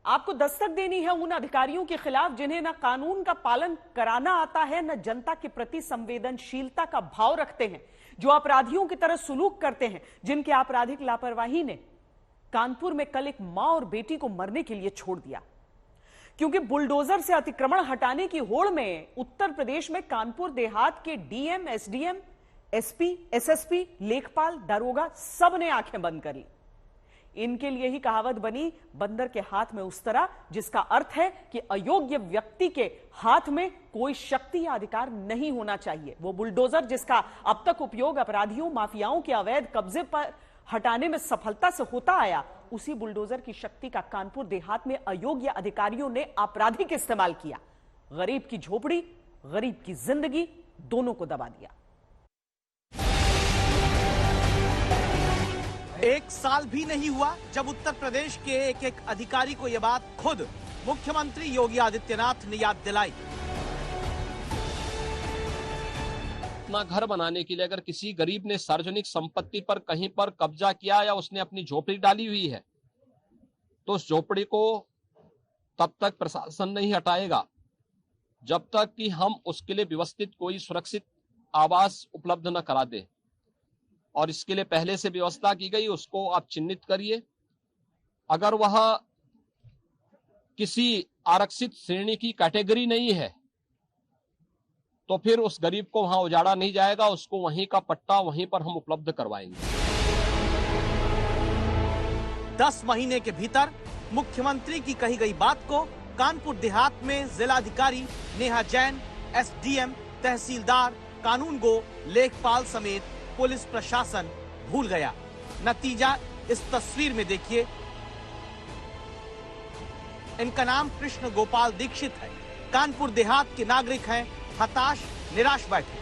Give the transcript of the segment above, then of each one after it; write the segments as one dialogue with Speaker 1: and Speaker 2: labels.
Speaker 1: आपको दस्तक देनी है उन अधिकारियों के खिलाफ जिन्हें न कानून का पालन कराना आता है, न जनता के प्रति संवेदनशीलता का भाव रखते हैं, जो अपराधियों की तरह सुलूक करते हैं, जिनके आपराधिक लापरवाही ने कानपुर में कल एक मां और बेटी को मरने के लिए छोड़ दिया। क्योंकि बुलडोजर से अतिक्रमण हटाने की होड़ में उत्तर प्रदेश में कानपुर देहात के डीएम, एसडीएम, एसपी, एसएसपी, लेखपाल, दारोगा सब ने आंखें बंद कर ली। इनके लिए ही कहावत बनी, बंदर के हाथ में उस्तरा, जिसका अर्थ है कि अयोग्य व्यक्ति के हाथ में कोई शक्ति या अधिकार नहीं होना चाहिए। वो बुलडोजर जिसका अब तक उपयोग अपराधियों, माफियाओं के अवैध कब्जे पर हटाने में सफलता से होता आया, उसी बुलडोजर की शक्ति का कानपुर देहात में अयोग्य अधिकारियों ने आपराधिक इस्तेमाल किया। गरीब की झोपड़ी, गरीब की जिंदगी, दोनों को दबा दिया।
Speaker 2: एक साल भी नहीं हुआ जब उत्तर प्रदेश के एक एक अधिकारी को यह बात खुद मुख्यमंत्री योगी आदित्यनाथ ने याद दिलाई।
Speaker 3: अपना घर बनाने के लिए अगर किसी गरीब ने सार्वजनिक संपत्ति पर कहीं पर कब्जा किया या उसने अपनी झोपड़ी डाली हुई है, तो उस झोपड़ी को तब तक प्रशासन नहीं हटाएगा जब तक कि हम उसके लिए व्यवस्थित कोई सुरक्षित आवास उपलब्ध न करा दे। और इसके लिए पहले से व्यवस्था की गई, उसको आप चिन्हित करिए। अगर वह किसी आरक्षित श्रेणी की कैटेगरी नहीं है तो फिर उस गरीब को वहां उजाड़ा नहीं जाएगा, उसको वहीं का पट्टा वहीं पर हम उपलब्ध करवाएंगे।
Speaker 2: 10 महीने के भीतर मुख्यमंत्री की कही गई बात को कानपुर देहात में जिलाधिकारी नेहा जैन, एसडीएम, तहसीलदार, कानूनगो, लेखपाल समेत पुलिस प्रशासन भूल गया। नतीजा इस तस्वीर में देखिए। इनका नाम कृष्ण गोपाल दीक्षित है। कानपुर देहात के नागरिक हैं, हताश, निराश बैठे।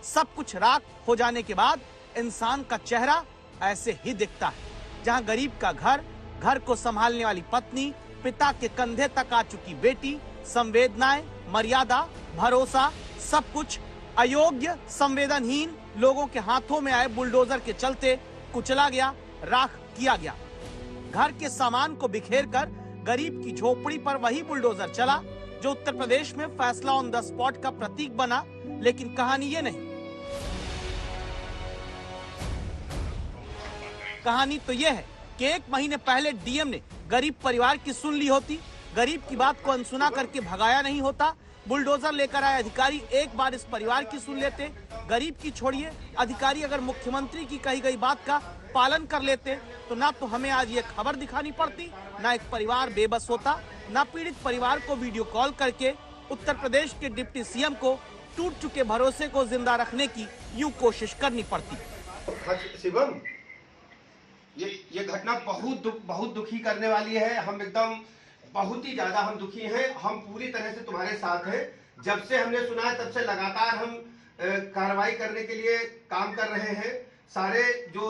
Speaker 2: सब कुछ राख हो जाने के बाद इंसान का चेहरा ऐसे ही दिखता है, जहां गरीब का घर को संभालने वाली पत्नी, पिता के कंधे तक आ चुकी बेटी, संवेदनाएं, मर्यादा, भरोसा, सब कुछ अयोग्य, संवेदनहीन लोगों के हाथों में आए बुलडोजर के चलते कुचला गया, राख किया गया। घर के सामान को बिखेर कर गरीब की झोपड़ी पर वही बुलडोजर चला जो उत्तर प्रदेश में फैसला ऑन द स्पॉट का प्रतीक बना। लेकिन कहानी ये नहीं, कहानी तो ये है कि 1 महीने पहले डीएम ने गरीब परिवार की सुन ली होती, गरीब की बात को अनसुना करके भगाया नहीं होता। बुलडोजर लेकर आए अधिकारी एक बार इस परिवार की सुन लेते। गरीब की छोड़िए, अधिकारी अगर मुख्यमंत्री की कही गई बात का पालन कर लेते तो ना तो हमें आज ये खबर दिखानी पड़ती, ना एक परिवार बेबस होता, ना पीड़ित परिवार को वीडियो कॉल करके उत्तर प्रदेश के डिप्टी सीएम को टूट चुके भरोसे को जिंदा रखने की यूं कोशिश करनी पड़ती।
Speaker 4: शिवम, ये घटना बहुत दुखी करने वाली है। हम एकदम बहुत ही ज्यादा हम दुखी हैं। हम पूरी तरह से तुम्हारे साथ हैं। जब से हमने सुना है तब से लगातार हम कार्रवाई करने के लिए काम कर रहे हैं। सारे जो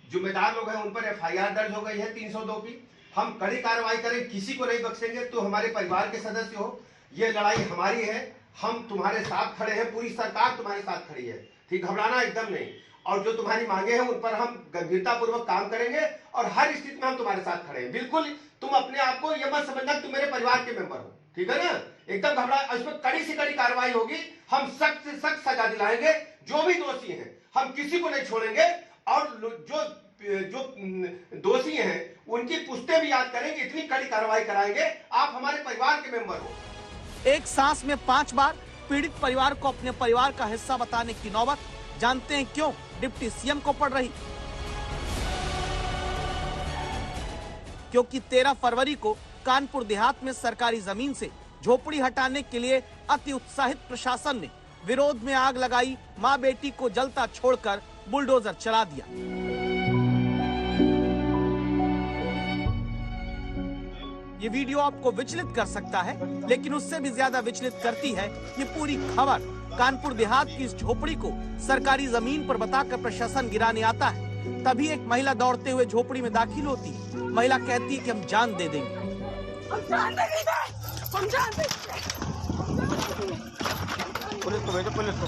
Speaker 4: जिम्मेदार लोग हैं उन पर एफआईआर दर्ज हो गई है 302 की। हम कड़ी कार्रवाई करें, किसी को नहीं बख्शेंगे। तो हमारे परिवार के सदस्य हो, ये लड़ाई हमारी है, हम तुम्हारे साथ खड़े हैं, पूरी सरकार तुम्हारे साथ खड़ी है। ठीक, घबराना एकदम नहीं। और जो तुम्हारी मांगे हैं उन पर हम गंभीरता पूर्वक काम करेंगे और हर स्थिति में हम तुम्हारे साथ खड़े हैं। बिल्कुल तुम अपने आप को ये मत समझना तुम मेरे परिवार के मेंबर हो, ठीक है ना। एकदम घबरा, इसमें कड़ी से कड़ी कार्रवाई होगी। हम सख्त से सख्त सजा दिलाएंगे। जो भी दोषी हैं हम किसी को नहीं छोड़ेंगे और जो दोषी हैं उनकी पुश्ते भी याद करेंगे। इतनी कड़ी कार्रवाई कराएंगे। आप हमारे परिवार के मेंबर हो।
Speaker 2: एक सांस में 5 बार पीड़ित परिवार को अपने परिवार का हिस्सा बताने की नौबत जानते हैं क्यों डिप्टी सीएम को पड़ रही? क्योंकि 13 फरवरी को कानपुर देहात में सरकारी जमीन से झोपड़ी हटाने के लिए अति उत्साहित प्रशासन ने विरोध में आग लगाई, मां बेटी को जलता छोड़कर बुलडोजर चला दिया। ये वीडियो आपको विचलित कर सकता है, लेकिन उससे भी ज्यादा विचलित करती है ये पूरी खबर। कानपुर देहात की इस झोपड़ी को सरकारी जमीन पर बताकर प्रशासन गिराने आता है। तभी एक महिला दौड़ते हुए झोपड़ी में दाखिल होती है। महिला कहती है कि हम जान दे देंगे।
Speaker 5: हम जान देंगे।
Speaker 4: पुलिस को भेजो, पुलिस को।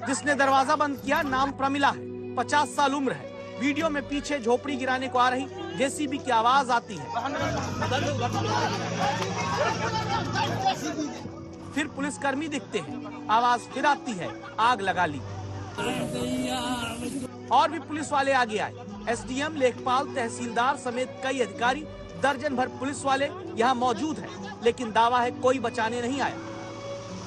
Speaker 2: जिसने दरवाजा बंद किया नाम प्रमिला है। 50 साल उम्र है। वीडियो में पीछे झोपड़ी गिराने को आ रही जेसीबी की आवाज आती है। फिर पुलिसकर्मी दिखते हैं, आवाज फिर आती है, आग लगा ली। और भी पुलिस वाले आगे आए। एसडीएम, लेखपाल, तहसीलदार समेत कई अधिकारी, दर्जन भर पुलिस वाले यहाँ मौजूद हैं, लेकिन दावा है कोई बचाने नहीं आया।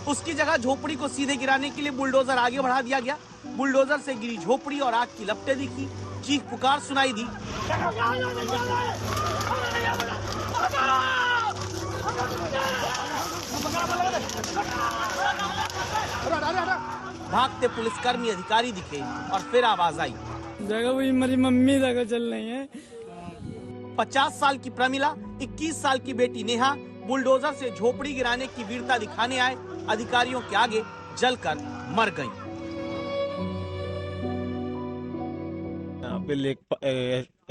Speaker 2: उसकी जगह झोपड़ी को सीधे गिराने के लिए बुलडोजर आगे बढ़ा दिया गया। बुलडोजर से गिरी झोपड़ी और आग की लपटें दिखी, चीख पुकार सुनाई दी। भागते पुलिसकर्मी अधिकारी दिखे और फिर आवाज आई,
Speaker 6: जगह वही मेरी मम्मी जगह चल रही है।
Speaker 2: 50 साल की प्रमिला, 21 साल की बेटी नेहा बुलडोजर से झोपड़ी गिराने की वीरता दिखाने आए अधिकारियों के आगे जलकर मर गईं।
Speaker 7: यहाँ पे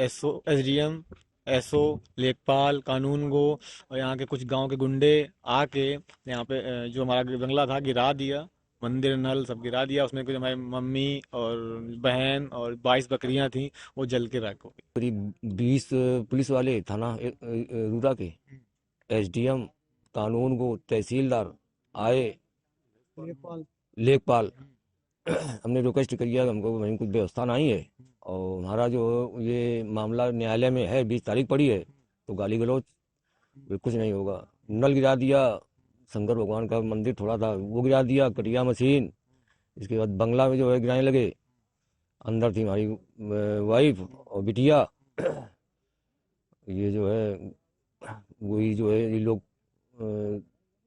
Speaker 7: एसडीएम, एसओ, लेखपाल, कानून गो और यहाँ के कुछ गांव के गुंडे आके यहाँ पे जो हमारा बंगला था गिरा दिया, मंदिर नल सब गिरा दिया। उसमें कुछ हमारी मम्मी और बहन और 22 बकरियां थी, वो जल के राख हो गई।
Speaker 8: करीब 20 पुलिस वाले थाना रूरा के, एसडीएम, कानून को, तहसीलदार आए, लेखपाल। हमने रिक्वेस्ट किया हमको वहीं कुछ व्यवस्था नहीं है और हमारा जो ये मामला न्यायालय में है, 20 तारीख पड़ी है, तो गाली गलौज कुछ नहीं होगा। नल गिरा दिया, शंकर भगवान का मंदिर थोड़ा था वो गिरा दिया, कटिया मशीन। इसके बाद बंगला में जो है गिराने लगे। अंदर थी हमारी वाइफ और बिटिया। ये जो है वही जो है ये लोग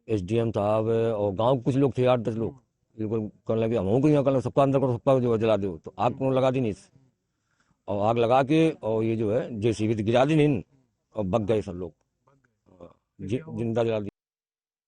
Speaker 8: एसडीएम साहब और गांव के कुछ लोग थे, 8-10 लोग, बिल्कुल करने लगे हम को यहाँ करना, सबका अंदर करो, सबका जो है जला दो। तो आग को लगा दी नहीं और आग लगा के और ये जो है जेसीबी गिरा दी नहीं और भग गए सब लोग, जिंदा जला दिया।